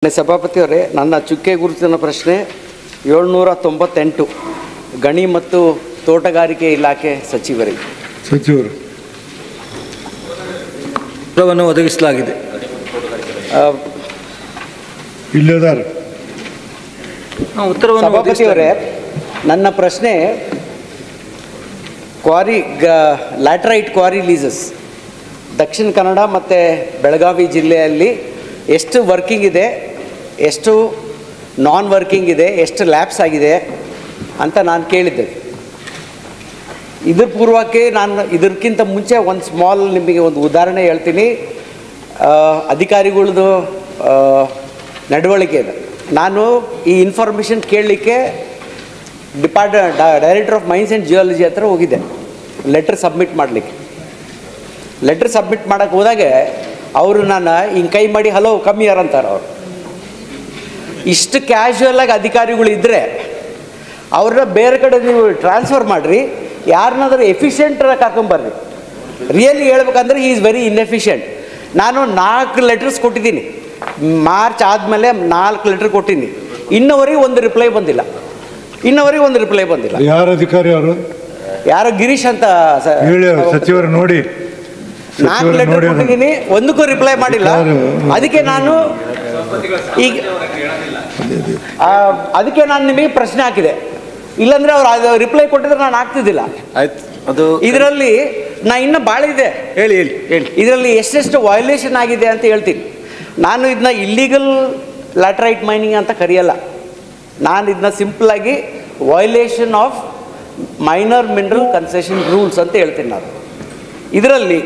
ಸಭಾಪತಿಯವರೇ, ನನ್ನ ಚುಕ್ಕೆ ಗುರುತಿನ ಪ್ರಶ್ನೆ 798 ಗಣಿ ಮತ್ತು ತೋಟಗಾರಿಕೆ ಇಲಾಖೆ ಸಚಿವರು ಉತ್ತರವನ್ನು ಒದಗಿಸಲಾಗಿದೆ. ಸಭಾಪತಿಯವರೇ, ನನ್ನ ಪ್ರಶ್ನೆ quarry laterite quarry ಲೀಸಸ್ Dakshina Kannada ಮತ್ತು ಬೆಳಗಾವಿ ಜಿಲ್ಲೆಯಲ್ಲಿ ಎಷ್ಟು ವರ್ಕಿಂಗ್ ಇದೆ, ಎಷ್ಟು ನಾನ್ ವರ್ಕಿಂಗ್ ಇದೆ, ಎಷ್ಟು ಲ್ಯಾಪ್ಸ್ ಆಗಿದೆ ಅಂತ ನಾನು ಕೇಳಿದ್ದೆ. ಇದ್ರ ಪೂರ್ವಕ್ಕೆ ಇದಕ್ಕಿಂತ ಮುಂಚೆ ಒಂದು ಸ್ಮಾಲ್ ನಿಮಗೆ ಒಂದು ಉದಾಹರಣೆ ಹೇಳ್ತೀನಿ. ಅಧಿಕಾರಿಗಳದ್ದು ನಡವಳಿಕೆ ಇದೆ. ನಾನು ಈ ಇನ್ಫಾರ್ಮೇಷನ್ ಕೇಳಲಿಕ್ಕೆ director of mains and geology ಹತ್ರ ಹೋಗಿದ್ದೆ ಲೆಟ್ರ್ ಸಬ್ಮಿಟ್ ಮಾಡಲಿಕ್ಕೆ. ಲೆಟ್ರ್ ಸಬ್ಮಿಟ್ ಮಾಡೋಕ್ಕೆ ಹೋದಾಗ ಅವರು ನಾನು ಹಿಂಗೆ ಕೈ ಮಾಡಿ ಹಲೋ ಕಮ್ಮಿ ಯಾರಂತಾರೆ. ಅವರು ಇಷ್ಟು ಕ್ಯಾಶುವಲಾಗಿ ಅಧಿಕಾರಿಗಳು ಇದ್ದರೆ ಅವ್ರನ್ನ ಬೇರೆ ಕಡೆ ನೀವು ಟ್ರಾನ್ಸ್ಫರ್ ಮಾಡಿರಿ, ಯಾರನ್ನಾದ್ರೂ ಎಫಿಷಿಯೆಂಟ್ರ ಕರ್ಕೊಂಬರ್ರಿ. ರಿಯಲಿ ಹೇಳ್ಬೇಕಂದ್ರೆ ಈಸ್ ವೆರಿ ಇನ್ಎಫಿಷಿಯೆಂಟ್. ನಾನು 4 ಲೆಟರ್ಸ್ ಕೊಟ್ಟಿದ್ದೀನಿ. ಮಾರ್ಚ್ ಆದಮೇಲೆ 4 ಲೆಟರ್ ಕೊಟ್ಟಿದ್ದೀನಿ. ಇನ್ನವರೆಗೆ ಒಂದು ರಿಪ್ಲೈ ಬಂದಿಲ್ಲ. ಯಾರು ಅಧಿಕಾರಿ ಅವರು? ಯಾರೋ ಗಿರೀಶ್ ಅಂತ ಸಚಿವರು ನೋಡಿ 4 ಲೆಟರ್ ಕೊಟ್ಟಿದ್ದೀನಿ, ಒಂದಕ್ಕೂ ರಿಪ್ಲೈ ಮಾಡಿಲ್ಲ. ಅದಕ್ಕೆ ನಾನು ನಿಮಗೆ ಪ್ರಶ್ನೆ ಹಾಕಿದೆ. ಇಲ್ಲಾಂದ್ರೆ ಅವ್ರು ರಿಪ್ಲೈ ಕೊಟ್ಟಿದ್ರೆ ನಾನು ಆಗ್ತಿದ್ದಿಲ್ಲ. ಅದು ಇದರಲ್ಲಿ ಇನ್ನೂ ಭಾಳ ಇದೆ. ಹೇಳಿ ಇದರಲ್ಲಿ ಎಷ್ಟೆಷ್ಟು ವಯೋಲೇಷನ್ ಆಗಿದೆ ಅಂತ ಹೇಳ್ತೀನಿ. ನಾನು ಇದನ್ನ ಇಲ್ಲೀಗಲ್ ಲ್ಯಾಟರೈಟ್ ಮೈನಿಂಗ್ ಅಂತ ಕರೆಯಲ್ಲ. ನಾನು ಇದನ್ನ ಸಿಂಪಲಾಗಿ violation of minor mineral concession rules ಅಂತ ಹೇಳ್ತೀನಿ. ನಾನು ಇದರಲ್ಲಿ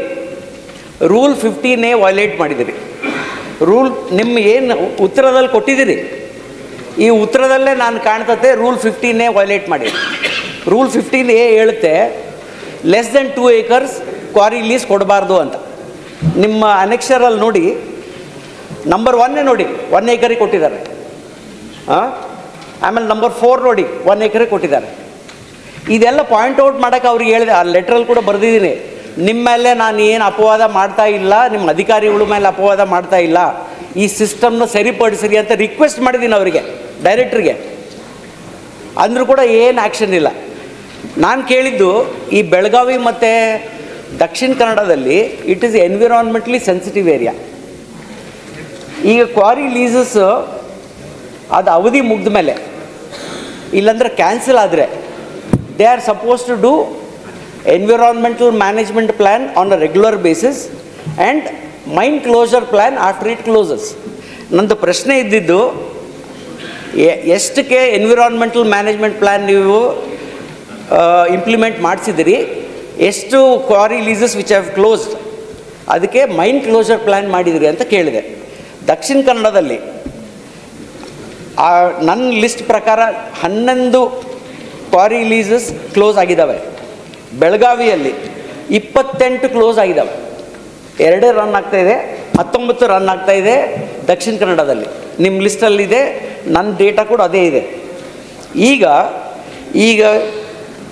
ರೂಲ್ 15A ವಯೋಲೇಟ್ ಮಾಡಿದ್ದೀರಿ. ರೂಲ್ ನಿಮ್ಮ ಏನು ಉತ್ತರದಲ್ಲಿ ಕೊಟ್ಟಿದ್ದೀರಿ, ಈ ಉತ್ತರದಲ್ಲೇ ನಾನು ಕಾಣ್ತತೆ ರೂಲ್ 15A ವಯೋಲೇಟ್ ಮಾಡಿ. ರೂಲ್ 15A ಹೇಳುತ್ತೆ less than 2 acres quarry lease ಕೊಡಬಾರ್ದು ಅಂತ. ನಿಮ್ಮ ಅನೆಕ್ಷರಲ್ಲಿ ನೋಡಿ, ನಂಬರ್ 1 ನೋಡಿ 1 acre ಕೊಟ್ಟಿದ್ದಾರೆ. ಆಮೇಲೆ ನಂಬರ್ 4 ನೋಡಿ 1 acre ಕೊಟ್ಟಿದ್ದಾರೆ. ಇದೆಲ್ಲ ಪಾಯಿಂಟ್ ಔಟ್ ಮಾಡೋಕ್ಕೆ ಅವ್ರಿಗೆ ಹೇಳಿದೆ. ಆ ಲೆಟ್ರಲ್ಲಿ ಕೂಡ ಬರೆದಿದ್ದೀನಿ, ನಿಮ್ಮ ಮೇಲೆ ನಾನು ಏನು ಅಪವಾದ ಮಾಡ್ತಾ ಇಲ್ಲ, ನಿಮ್ಮ ಅಧಿಕಾರಿಗಳ ಮೇಲೆ ಅಪವಾದ ಮಾಡ್ತಾ ಇಲ್ಲ, ಈ ಸಿಸ್ಟಮ್ನ ಸರಿಪಡಿಸಿರಿ ಅಂತ ರಿಕ್ವೆಸ್ಟ್ ಮಾಡಿದ್ದೀನಿ ಅವರಿಗೆ, ಡೈರೆಕ್ಟ್ರಿಗೆ. ಅಂದರೂ ಕೂಡ ಏನು ಆ್ಯಕ್ಷನ್ ಇಲ್ಲ. ನಾನು ಕೇಳಿದ್ದು ಈ ಬೆಳಗಾವಿ ಮತ್ತು ದಕ್ಷಿಣ ಕನ್ನಡದಲ್ಲಿ it is environmentally sensitive area. ಈಗ ಕ್ವಾರಿ ಲೀಸಸ್ ಅದು ಅವಧಿ ಮುಗಿದ ಮೇಲೆ, ಇಲ್ಲಾಂದರೆ ಕ್ಯಾನ್ಸಲ್ ಆದರೆ they are suppose to do environmental management plan on a regular basis and mine closure plan after it closes. ನಂದು ಪ್ರಶ್ನೆ ಇದ್ದಿದ್ದು, ಎಷ್ಟಕ್ಕೆ ಎನ್ವಿರಾನ್ಮೆಂಟಲ್ ಮ್ಯಾನೇಜ್ಮೆಂಟ್ ಪ್ಲ್ಯಾನ್ ನೀವು ಇಂಪ್ಲಿಮೆಂಟ್ ಮಾಡಿಸಿದಿರಿ, ಎಷ್ಟು ಕ್ವಾರಿ ಲೀಸಸ್ ವಿಚ್ ಹ್ಯಾವ್ ಕ್ಲೋಸ್ಡ್ ಅದಕ್ಕೆ ಮೈನ್ ಕ್ಲೋಸರ್ ಪ್ಲ್ಯಾನ್ ಮಾಡಿದಿರಿ ಅಂತ ಕೇಳಿದೆ. ದಕ್ಷಿಣ ಕನ್ನಡದಲ್ಲಿ ನನ್ನ ಲಿಸ್ಟ್ ಪ್ರಕಾರ 11 ಕ್ವಾರಿ ಲೀಸಸ್ ಕ್ಲೋಸ್ ಆಗಿದ್ದಾವೆ. ಬೆಳಗಾವಿಯಲ್ಲಿ 28 ಕ್ಲೋಸ್ ಆಗಿದ್ದಾವೆ. 2 ರನ್ ಆಗ್ತಾಯಿದೆ, 19 ರನ್ ಆಗ್ತಾಯಿದೆ ದಕ್ಷಿಣ ಕನ್ನಡದಲ್ಲಿ. ನಿಮ್ಮ ಲಿಸ್ಟಲ್ಲಿದೆ, ನನ್ನ ಡೇಟಾ ಕೂಡ ಅದೇ ಇದೆ. ಈಗ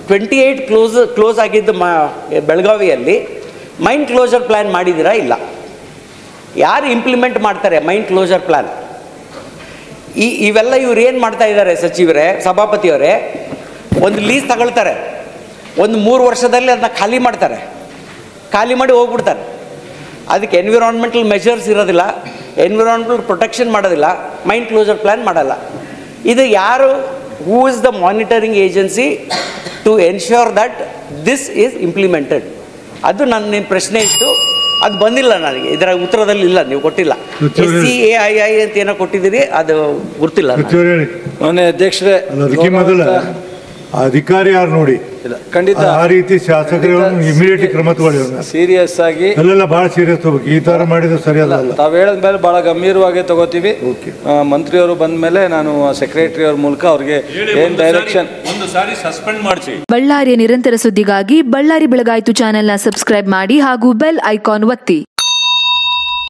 28 ಕ್ಲೋಸ್ ಆಗಿದ್ದು ಬೆಳಗಾವಿಯಲ್ಲಿ ಮೈನ್ ಕ್ಲೋಸರ್ ಪ್ಲ್ಯಾನ್ ಮಾಡಿದ್ದೀರಾ? ಇಲ್ಲ. ಯಾರು ಇಂಪ್ಲಿಮೆಂಟ್ ಮಾಡ್ತಾರೆ ಮೈನ್ ಕ್ಲೋಸರ್ ಪ್ಲ್ಯಾನ್? ಇವೆಲ್ಲ ಇವ್ರು ಏನು ಮಾಡ್ತಾ ಇದ್ದಾರೆ ಸಚಿವರೇ, ಸಭಾಪತಿಯವರೇ, ಒಂದು ಲೀಸ್ ತಗೊಳ್ತಾರೆ, ಒಂದು 3 ವರ್ಷದಲ್ಲಿ ಅದನ್ನ ಖಾಲಿ ಮಾಡ್ತಾರೆ, ಖಾಲಿ ಮಾಡಿ ಹೋಗ್ಬಿಡ್ತಾರೆ. ಅದಕ್ಕೆ ಎನ್ವಿರಾನ್ಮೆಂಟಲ್ ಮೆಷರ್ಸ್ ಇರೋದಿಲ್ಲ, ಎನ್ವಿರಾನ್ಮೆಂಟಲ್ ಪ್ರೊಟೆಕ್ಷನ್ ಮಾಡೋದಿಲ್ಲ, ಮೈನ್ ಕ್ಲೋಸರ್ ಪ್ಲ್ಯಾನ್ ಮಾಡಲ್ಲ. ಇದು ಯಾರು, who is the monitoring agency to ensure that this is implemented? ಅದು ನನ್ನ ಪ್ರಶ್ನೆ ಇತ್ತು, ಅದು ಬಂದಿಲ್ಲ ನನಗೆ. ಇದರ ಉತ್ತರದಲ್ಲಿ ಇಲ್ಲ, ನೀವು ಕೊಟ್ಟಿಲ್ಲ. SCAII ಅಂತ ಏನೋ ಕೊಟ್ಟಿದ್ದೀರಿ, ಅದು ಗೊತ್ತಿಲ್ಲ. ಅಧ್ಯಕ್ಷರೇ, ಅಧಿಕಾರಿ ಯಾರು ನೋಡಿ, ಖಂಡಿತ ಆ ರೀತಿ ಶಾಸಕರು ಇಮಿಡಿಯೇಟ್ ಕ್ರಮ ತಗೊಳ್ಳಿ. ಸೀರಿಯಸ್ ಆಗಿ ಅಲ್ಲೆಲ್ಲ ಭಾಳ ಸೀರಿಯಸ್ ಹೋಗ್ಬೇಕು. ಈ ಥರ ಮಾಡಿದ್ರೆ ಸರಿಯಲ್ಲ. ತಾವು ಹೇಳಿದ ಮೇಲೆ ಭಾಳ ಗಂಭೀರವಾಗಿ ತಗೋತೀವಿ. ಮಂತ್ರಿಯವರು ಬಂದ ಮೇಲೆ ನಾನು ಸೆಕ್ರೆಟರಿ ಅವ್ರ ಮೂಲಕ ಅವ್ರಿಗೆ ಏನು ಡೈರೆಕ್ಷನ್ ಒಂದು ಸಾರಿ ಸಸ್ಪೆಂಡ್ ಮಾಡಿಸಿ. ಬಳ್ಳಾರಿಯ ನಿರಂತರ ಸುದ್ದಿಗಾಗಿ ಬಳ್ಳಾರಿ ಬೆಳಗಾಯಿತು ಚಾನೆಲ್ನ ಸಬ್ಸ್ಕ್ರೈಬ್ ಮಾಡಿ ಹಾಗೂ ಬೆಲ್ ಐಕಾನ್ ಒತ್ತಿ.